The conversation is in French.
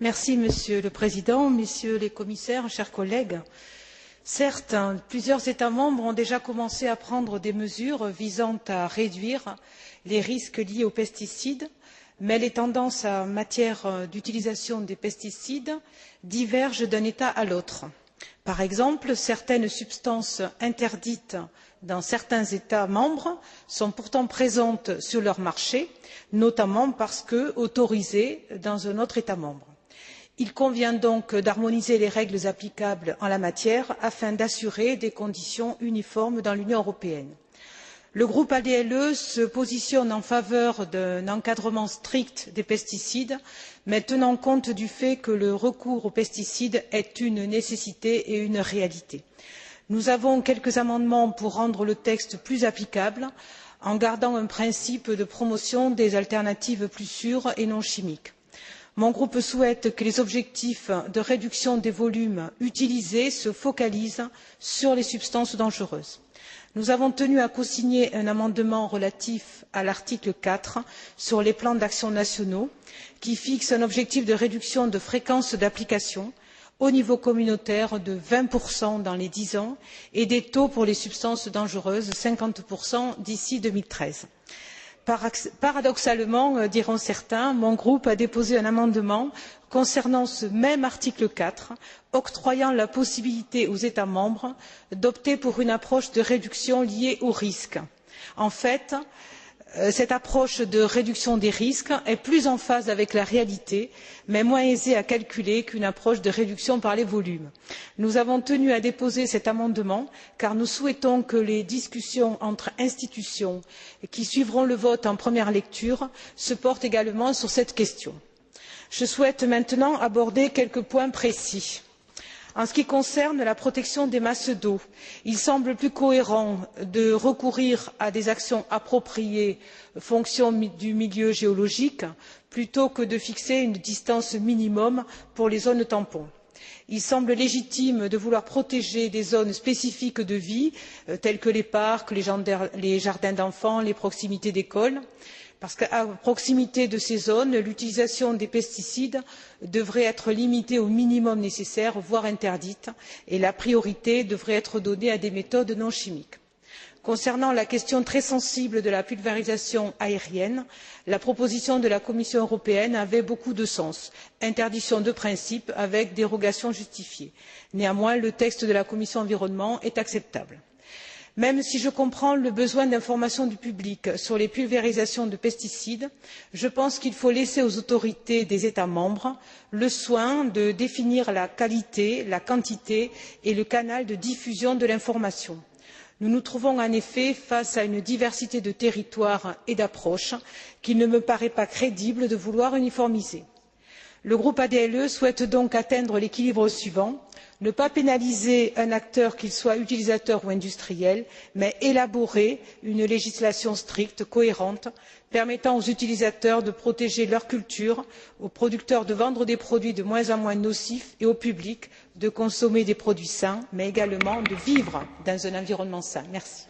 Monsieur le Président, Messieurs les commissaires, chers collègues, certes, plusieurs États membres ont déjà commencé à prendre des mesures visant à réduire les risques liés aux pesticides, mais les tendances en matière d'utilisation des pesticides divergent d'un État à l'autre. Par exemple, certaines substances interdites dans certains États membres sont pourtant présentes sur leur marché, notamment parce qu'autorisées dans un autre État membre. Il convient donc d'harmoniser les règles applicables en la matière afin d'assurer des conditions uniformes dans l'Union européenne. Le groupe ADLE se positionne en faveur d'un encadrement strict des pesticides, mais tenant compte du fait que le recours aux pesticides est une nécessité et une réalité. Nous avons quelques amendements pour rendre le texte plus applicable, en gardant un principe de promotion des alternatives plus sûres et non chimiques. Mon groupe souhaite que les objectifs de réduction des volumes utilisés se focalisent sur les substances dangereuses. Nous avons tenu à cosigner un amendement relatif à l'article 4 sur les plans d'action nationaux qui fixe un objectif de réduction de fréquence d'application au niveau communautaire de 20% dans les 10 ans et des taux pour les substances dangereuses 50% d'ici 2013. Paradoxalement, diront certains, mon groupe a déposé un amendement concernant ce même article 4, octroyant la possibilité aux États membres d'opter pour une approche de réduction liée au risque. En fait, cette approche de réduction des risques est plus en phase avec la réalité, mais moins aisée à calculer qu'une approche de réduction par les volumes. Nous avons tenu à déposer cet amendement car nous souhaitons que les discussions entre institutions qui suivront le vote en première lecture se portent également sur cette question. Je souhaite maintenant aborder quelques points précis. En ce qui concerne la protection des masses d'eau, il semble plus cohérent de recourir à des actions appropriées fonction du milieu géologique plutôt que de fixer une distance minimum pour les zones tampons. Il semble légitime de vouloir protéger des zones spécifiques de vie telles que les parcs, les jardins d'enfants, les proximités d'écoles, parce qu'à proximité de ces zones, l'utilisation des pesticides devrait être limitée au minimum nécessaire, voire interdite, et la priorité devrait être donnée à des méthodes non chimiques. Concernant la question très sensible de la pulvérisation aérienne, la proposition de la Commission européenne avait beaucoup de sens. Interdiction de principe avec dérogation justifiée. Néanmoins, le texte de la Commission environnement est acceptable. Même si je comprends le besoin d'information du public sur les pulvérisations de pesticides, je pense qu'il faut laisser aux autorités des États membres le soin de définir la qualité, la quantité et le canal de diffusion de l'information. Nous nous trouvons en effet face à une diversité de territoires et d'approches qu'il ne me paraît pas crédible de vouloir uniformiser. Le groupe ADLE souhaite donc atteindre l'équilibre suivant ne pas pénaliser un acteur, qu'il soit utilisateur ou industriel, mais élaborer une législation stricte, cohérente, permettant aux utilisateurs de protéger leur culture, aux producteurs de vendre des produits de moins en moins nocifs et au public de consommer des produits sains, mais également de vivre dans un environnement sain. Merci.